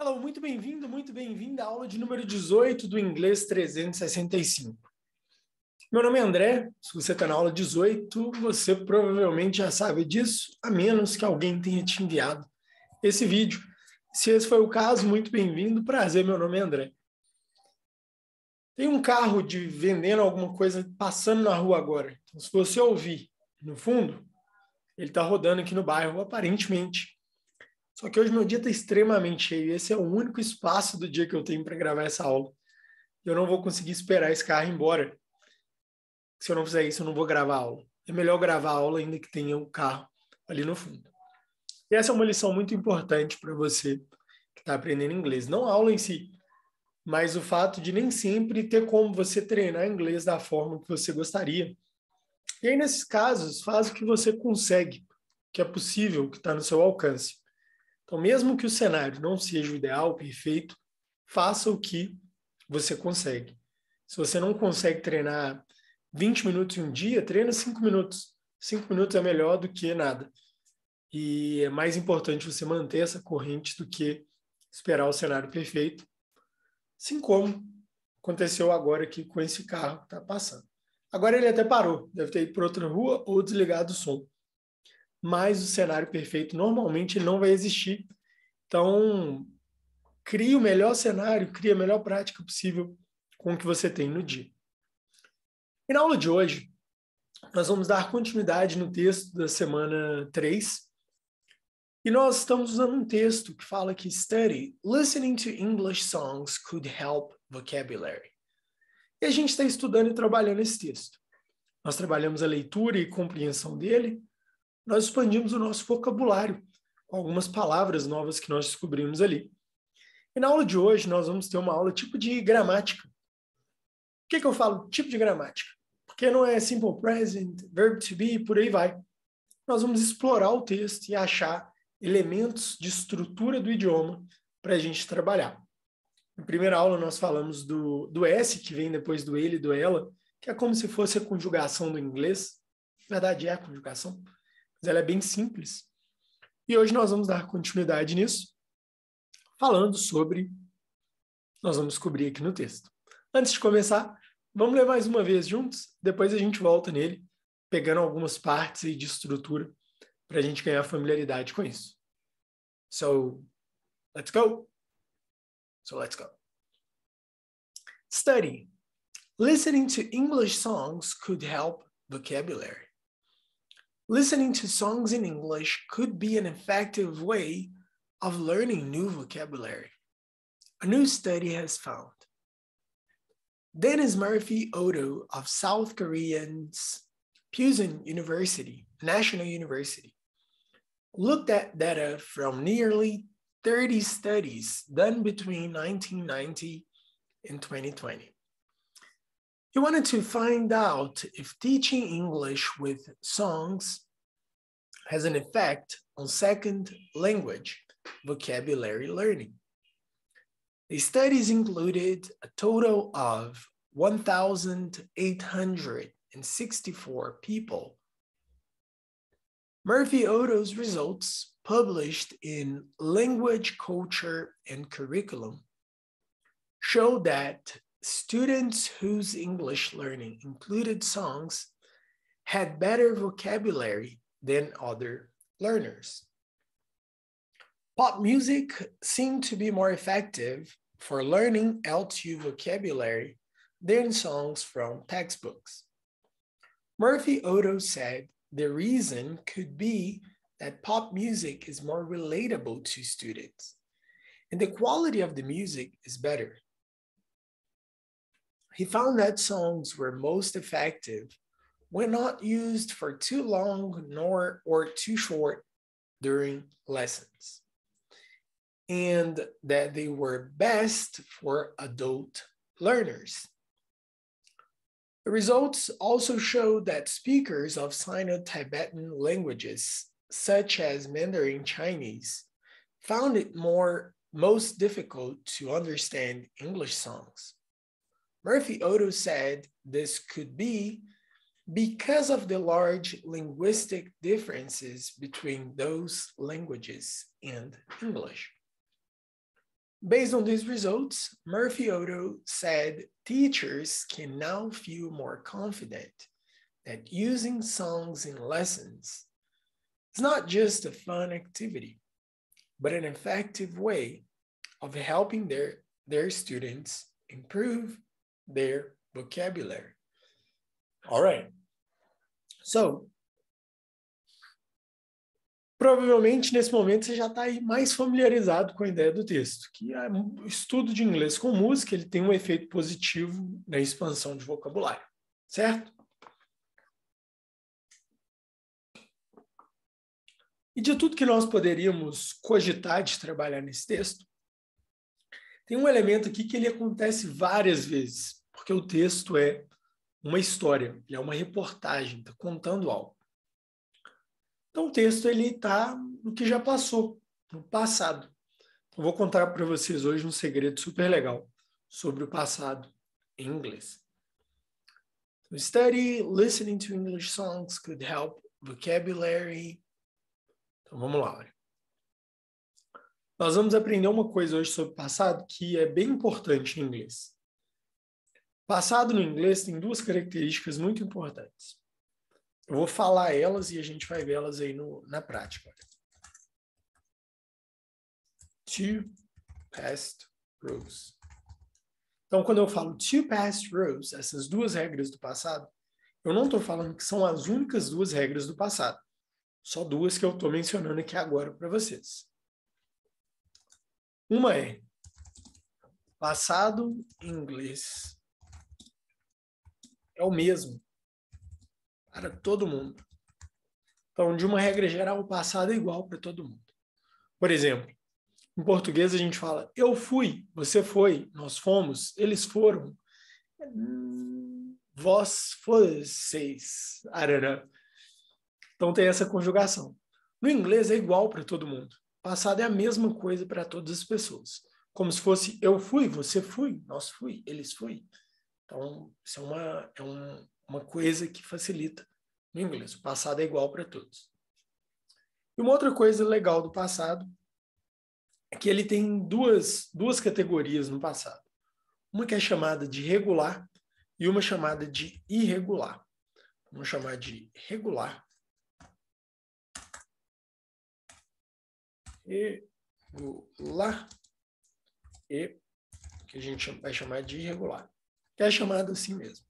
Hello, muito bem-vinda à aula de número 18 do Inglês 365. Meu nome é André, se você está na aula 18, você provavelmente já sabe disso, a menos que alguém tenha te enviado esse vídeo. Se esse foi o caso, muito bem-vindo, prazer, meu nome é André. Tem um carro vendendo alguma coisa passando na rua agora, então se você ouvir no fundo, ele está rodando aqui no bairro, aparentemente. Só que hoje meu dia está extremamente cheio. Esse é o único espaço do dia que eu tenho para gravar essa aula. Eu não vou conseguir esperar esse carro ir embora. Se eu não fizer isso, eu não vou gravar a aula. É melhor gravar a aula ainda que tenha um carro ali no fundo. E essa é uma lição muito importante para você que está aprendendo inglês. Não a aula em si, mas o fato de nem sempre ter como você treinar inglês da forma que você gostaria. E aí, nesses casos, faz o que você consegue, que é possível, que está no seu alcance. Então, mesmo que o cenário não seja o ideal, perfeito, faça o que você consegue. Se você não consegue treinar 20 minutos em um dia, treina 5 minutos. 5 minutos é melhor do que nada. E é mais importante você manter essa corrente do que esperar o cenário perfeito, assim como aconteceu agora aqui com esse carro que está passando. Agora ele até parou, deve ter ido para outra rua ou desligado o som. Mas o cenário perfeito normalmente ele não vai existir. Então, crie o melhor cenário, crie a melhor prática possível com o que você tem no dia. E na aula de hoje, nós vamos dar continuidade no texto da semana 3. E nós estamos usando um texto que fala que study, listening to English songs could help vocabulary. E a gente está estudando e trabalhando esse texto. Nós trabalhamos a leitura e compreensão dele, nós expandimos o nosso vocabulário com algumas palavras novas que nós descobrimos ali. E na aula de hoje, nós vamos ter uma aula tipo de gramática. Por que eu falo tipo de gramática? Porque não é simple present, verb to be, por aí vai. Nós vamos explorar o texto e achar elementos de estrutura do idioma para a gente trabalhar. Na primeira aula, nós falamos do S, que vem depois do ele e do ela, que é como se fosse a conjugação do inglês. Na verdade, é a conjugação, mas ela é bem simples. E hoje nós vamos dar continuidade nisso, falando sobre... Nós vamos descobrir aqui no texto. Antes de começar, vamos ler mais uma vez juntos, depois a gente volta nele, pegando algumas partes aí de estrutura para a gente ganhar familiaridade com isso. So, let's go. Study. Listening to English songs could help vocabulary. Listening to songs in English could be an effective way of learning new vocabulary. A new study has found. Dennis Murphy Odo of South Korean's Pusan University, National University, looked at data from nearly 30 studies done between 1990 and 2020. He wanted to find out if teaching English with songs has an effect on second language vocabulary learning. The studies included a total of 1,864 people. Murphy Odo's results, published in Language, Culture, and Curriculum, show that students whose English learning included songs had better vocabulary than other learners. Pop music seemed to be more effective for learning L2 vocabulary than songs from textbooks. Murphy Odo said the reason could be that pop music is more relatable to students, and the quality of the music is better. He found that songs were most effective when not used for too long or too short during lessons, and that they were best for adult learners. The results also showed that speakers of Sino-Tibetan languages, such as Mandarin Chinese, found it most difficult to understand English songs. Murphy Odo said this could be because of the large linguistic differences between those languages and English. Based on these results, Murphy-Otto said teachers can now feel more confident that using songs in lessons is not just a fun activity, but an effective way of helping their students improve their vocabulary. All right. So, provavelmente, nesse momento, você já está aí mais familiarizado com a ideia do texto, que o estudo de inglês com música ele tem um efeito positivo na expansão de vocabulário, certo? E de tudo que nós poderíamos cogitar de trabalhar nesse texto, tem um elemento aqui que ele acontece várias vezes, porque o texto é uma história, ele é uma reportagem, está contando algo. Então, o texto está no que já passou, no passado. Eu vou contar para vocês hoje um segredo super legal sobre o passado em inglês. So, study, listening to English songs could help vocabulary. Então, vamos lá. Olha. Nós vamos aprender uma coisa hoje sobre o passado que é bem importante em inglês. Passado no inglês tem duas características muito importantes. Eu vou falar elas e a gente vai ver elas aí na prática. Two past rules. Então, quando eu falo two past rules, essas duas regras do passado, eu não estou falando que são as únicas duas regras do passado. Só duas que eu estou mencionando aqui agora para vocês. Uma é passado em inglês é o mesmo para todo mundo. Então, de uma regra geral, o passado é igual para todo mundo. Por exemplo, em português a gente fala eu fui, você foi, nós fomos, eles foram, vós, vocês, arana. Então tem essa conjugação. No inglês é igual para todo mundo. Passado é a mesma coisa para todas as pessoas. Como se fosse eu fui, você fui, nós fui, eles fui. Então, isso é uma coisa que facilita no inglês. O passado é igual para todos. E uma outra coisa legal do passado é que ele tem duas categorias no passado. Uma que é chamada de regular e uma chamada de irregular. Vamos chamar de regular. Regular e que a gente vai chamar de irregular. Que é chamado assim mesmo.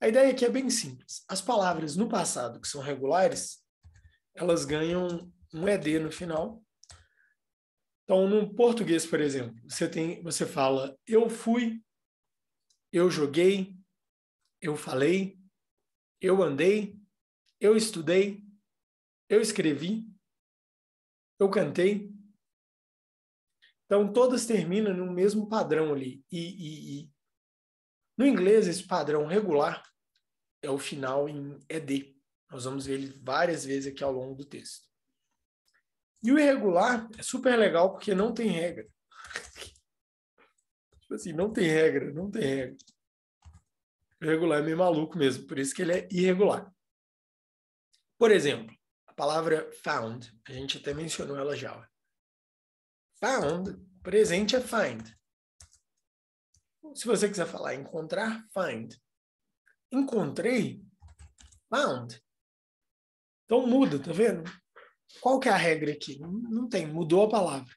A ideia aqui é bem simples. As palavras no passado que são regulares, elas ganham um ED no final. Então, no português, por exemplo, você fala eu fui, eu joguei, eu falei, eu andei, eu estudei, eu escrevi, eu cantei. Então, todas terminam no mesmo padrão ali. No inglês, esse padrão regular é o final em ED. Nós vamos ver ele várias vezes aqui ao longo do texto. E o irregular é super legal porque não tem regra. Tipo assim, não tem regra. O irregular é meio maluco mesmo, por isso que ele é irregular. Por exemplo, a palavra found, a gente até mencionou ela já. Found, presente é find. Se você quiser falar encontrar, find. Encontrei, found. Então muda, tá vendo? Qual que é a regra aqui? Não tem, mudou a palavra.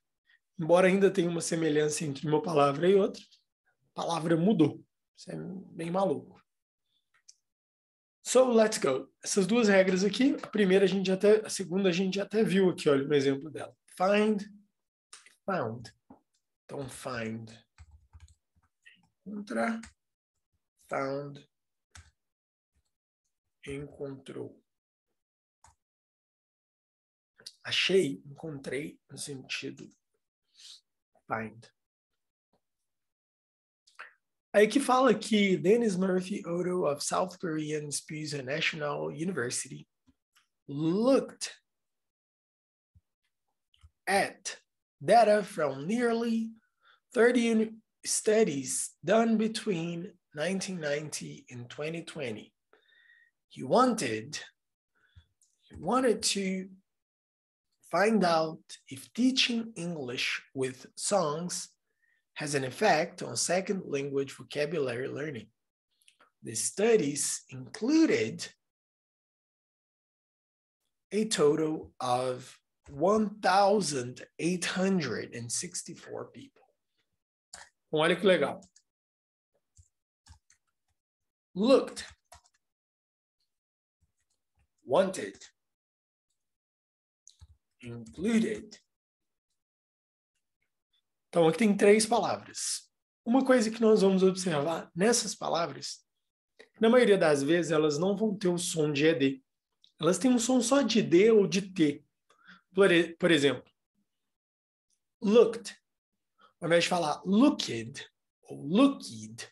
Embora ainda tenha uma semelhança entre uma palavra e outra, a palavra mudou. Isso é bem maluco. So, let's go. Essas duas regras aqui, a segunda a gente até viu aqui, olha o exemplo dela. Find, found. Então, find, encontrar, found, encontrou. Achei, encontrei, no sentido find. Aí que fala que Dennis Murphy-Otto of South Korean Spuse National University looked at data from nearly 30 studies done between 1990 and 2020. He wanted to find out if teaching English with songs has an effect on second language vocabulary learning. The studies included a total of 1,864 people. Então, olha que legal. Looked, wanted, included. Então, aqui tem 3 palavras. Uma coisa que nós vamos observar nessas palavras, na maioria das vezes, elas não vão ter o som de ED. Elas têm um som só de D ou de T. Por exemplo, looked. Ao invés de falar looked ou looked,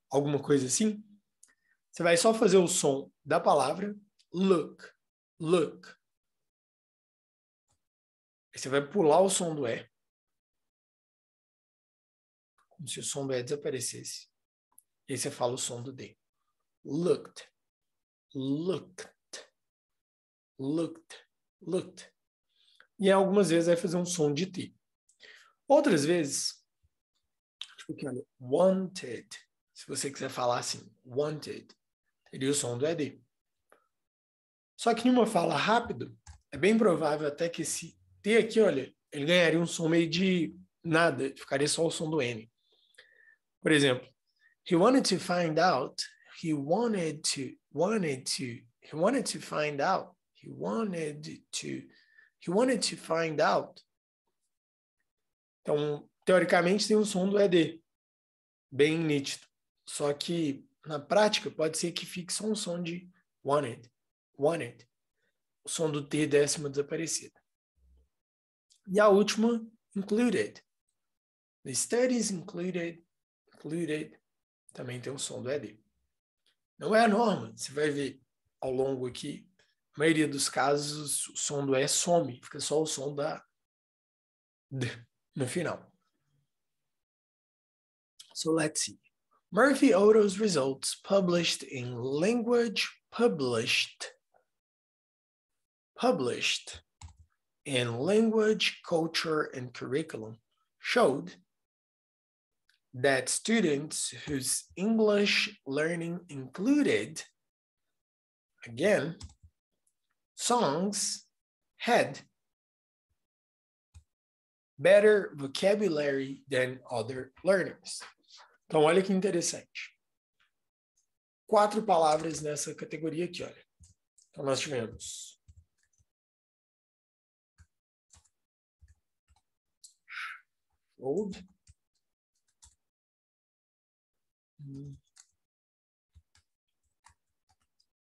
alguma coisa assim, você vai só fazer o som da palavra look, look. Aí você vai pular o som do E. Como se o som do E desaparecesse. E aí você fala o som do D. Looked, looked, looked, looked. E algumas vezes vai fazer um som de T. Outras vezes, tipo aqui, olha, wanted. Se você quiser falar assim, wanted, teria o som do ED. Só que em uma fala rápido, é bem provável até que esse T aqui, olha, ele ganharia um som meio de nada, ficaria só o som do N. Por exemplo, he wanted to find out, he wanted to find out. Então, teoricamente, tem um som do ED, bem nítido. Só que, na prática, pode ser que fique só um som de wanted. O som do T décima desaparecida. E a última, included. The studies included, também tem um som do ED. Não é a norma, você vai ver ao longo aqui, a maioria dos casos, o som do E some, fica só o som da D no final. So let's see. Murphy Otto's results published in Language in Language, Culture, and Curriculum showed that students whose English learning included, again, songs had better vocabulary than other learners. Então, olha que interessante. 4 palavras nessa categoria aqui, olha. Então, nós tivemos showed,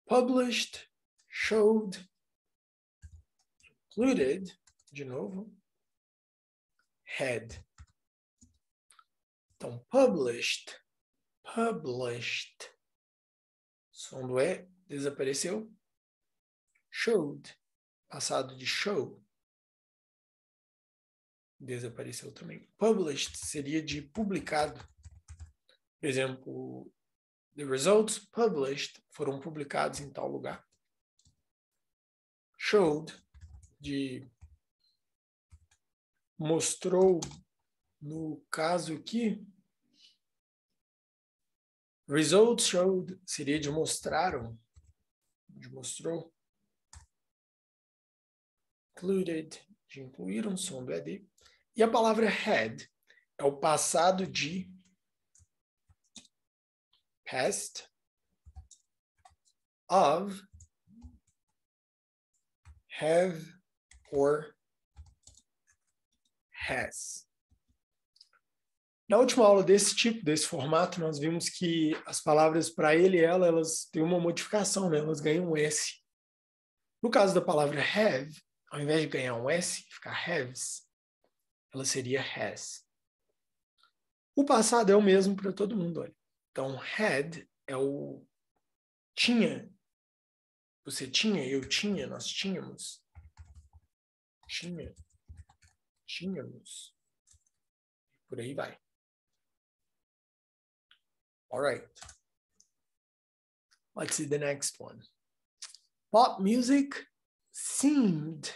published, showed, included, de novo, had. Então, published, som do E desapareceu. Showed, passado de show, desapareceu também. Published seria de publicado. Por exemplo, the results published foram publicados em tal lugar. Showed, de mostrou, no caso aqui, results showed seria de mostraram, de mostrou. Included, de incluir um som do ED. E a palavra had é o passado de past of, have, or has. Na última aula desse tipo, desse formato, nós vimos que as palavras para ele e ela, elas têm uma modificação, né? Elas ganham um S. No caso da palavra have, ao invés de ganhar um S, ficar haves, ela seria has. O passado é o mesmo para todo mundo, olha. Então, had é o tinha. Você tinha, eu tinha, nós tínhamos. Tínhamos. Por aí vai. All right. Let's see the next one. Pop music seemed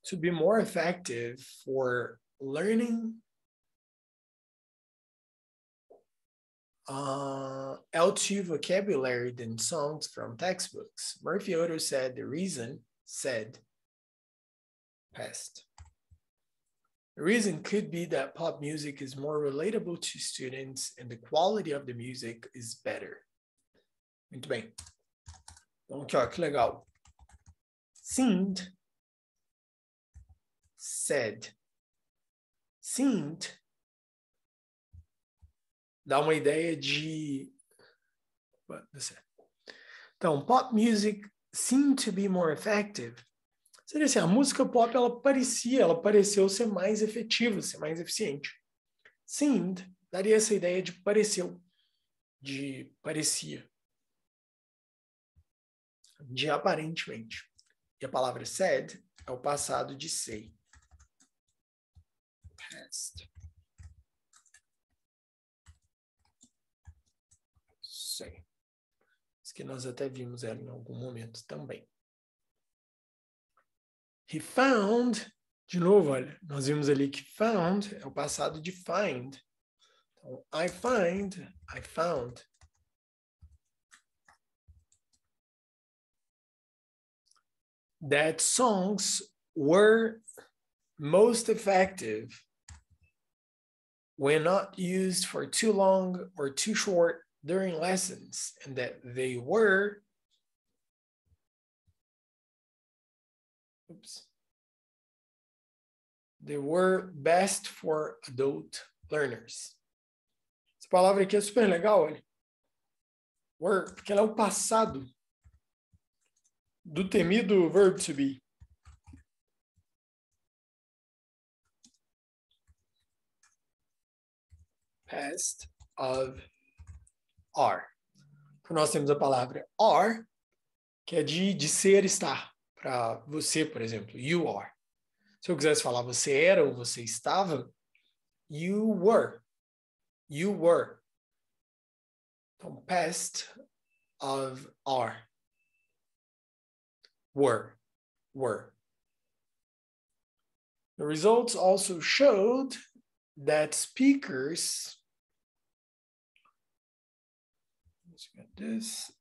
to be more effective for learning L2 vocabulary than songs from textbooks. Murphy-Otto said the reason, past. The reason could be that pop music is more relatable to students and the quality of the music is better. Muito bem. Então aqui, ó, que legal. Seemed, said. Seemed dá uma ideia de... Então, pop music seemed to be more effective. Seria assim, a música pop, ela pareceu ser mais efetiva, ser mais eficiente. Seemed daria essa ideia de pareceu, de parecia, de aparentemente. E a palavra said é o passado de say. Past. Say. Isso que nós até vimos ela em algum momento também. He found, de novo, olha, nós vimos ali que found é o passado de find. Então, I find, I found. That songs were most effective when not used for too long or too short during lessons, and that they were best for adult learners. Essa palavra aqui é super legal, olha. Were, porque ela é o passado do temido verb to be. Past of are. Então, nós temos a palavra are, que é de ser, estar. Para você, por exemplo, you are. Se eu quisesse falar você era ou você estava, you were. You were. Então, past of are. Were. The results also showed that speakers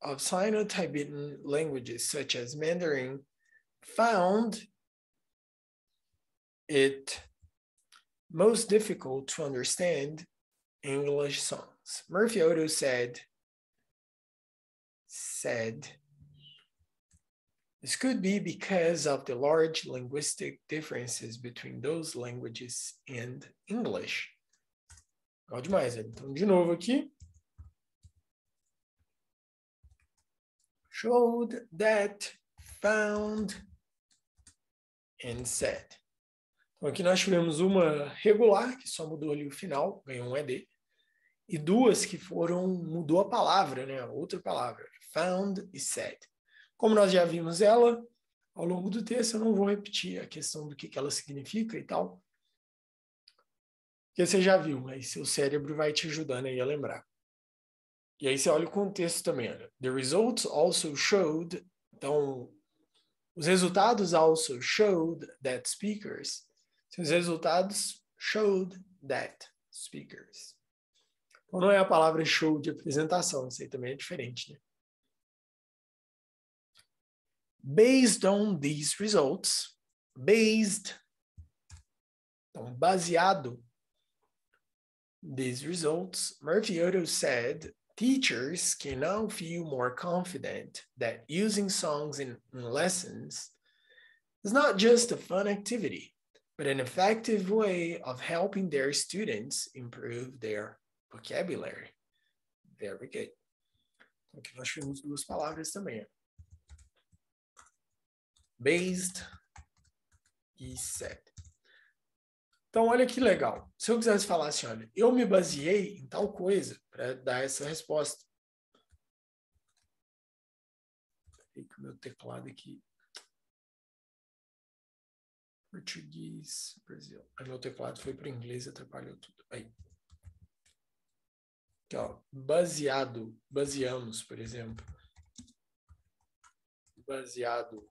of Sino-Tibetan languages such as Mandarin found it most difficult to understand English songs. Murphy-Otto said, this could be because of the large linguistic differences between those languages and English. Legal demais, então de novo aqui. Showed that, found, and said. Então aqui nós tivemos uma regular, que só mudou ali o final, ganhou um ED, e duas que mudou a palavra, né? Outra palavra, found e said. Como nós já vimos ela ao longo do texto, eu não vou repetir a questão do que ela significa e tal, porque você já viu, mas seu cérebro vai te ajudando aí a lembrar. E aí você olha o contexto também, olha. The results also showed, então, os resultados also showed that speakers. Os resultados showed that speakers. Então não é a palavra show de apresentação, isso aí também é diferente, né? Based on these results, então baseado these results, Murphy-Otto said, teachers can now feel more confident that using songs in lessons is not just a fun activity, but an effective way of helping their students improve their vocabulary. Very good. Aqui nós temos duas palavras também. Based e said. Então, olha que legal. Se eu quisesse falar assim, olha, eu me baseei em tal coisa para dar essa resposta. Peraí que o meu teclado aqui. Português, Brasil. Aí meu teclado foi para o inglês e atrapalhou tudo. Aí. Aqui, ó, baseamos, por exemplo. Baseado,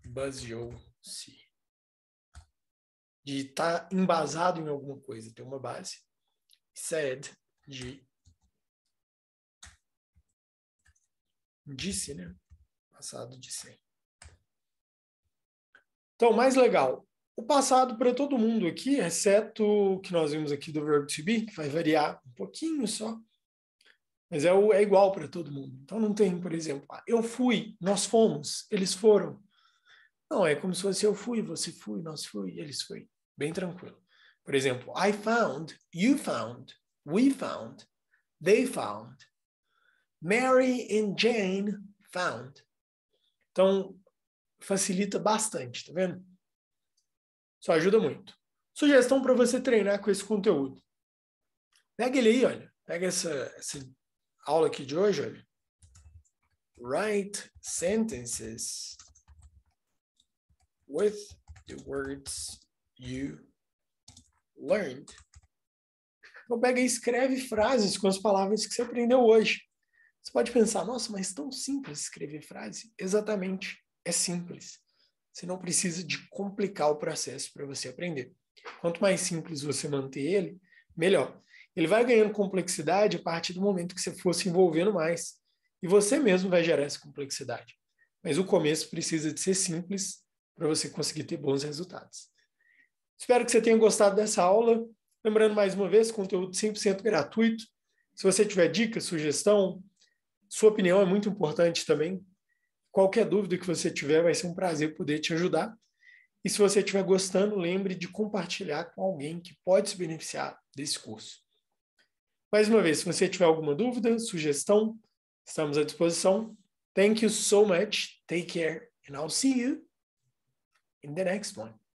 baseou-se. de estar embasado em alguma coisa, ter uma base. Said, de disse, né? Passado de ser. Então, mais legal. O passado para todo mundo aqui, exceto o que nós vimos aqui do verbo to be, que vai variar um pouquinho só. Mas é igual para todo mundo. Então não tem, por exemplo, eu fui, nós fomos, eles foram. Não, é como se fosse eu fui, você foi, nós fui, eles foi. Bem tranquilo. Por exemplo, I found, you found, we found, they found, Mary and Jane found. Então, facilita bastante, tá vendo? Isso ajuda muito. Sugestão para você treinar com esse conteúdo. Pega ele aí, olha. Pega essa aula aqui de hoje, olha. Write sentences with the words you learned. Então pega e escreve frases com as palavras que você aprendeu hoje. Você pode pensar, nossa, mas tão simples escrever frase? Exatamente, é simples. Você não precisa de complicar o processo para você aprender. Quanto mais simples você manter ele, melhor. Ele vai ganhando complexidade a partir do momento que você for se envolvendo mais. E você mesmo vai gerar essa complexidade. Mas o começo precisa de ser simples para você conseguir ter bons resultados. Espero que você tenha gostado dessa aula. Lembrando mais uma vez, conteúdo 100% gratuito. Se você tiver dica, sugestão, sua opinião é muito importante também. Qualquer dúvida que você tiver, vai ser um prazer poder te ajudar. E se você estiver gostando, lembre de compartilhar com alguém que pode se beneficiar desse curso. Mais uma vez, se você tiver alguma dúvida, sugestão, estamos à disposição. Thank you so much. Take care. And I'll see you in the next one.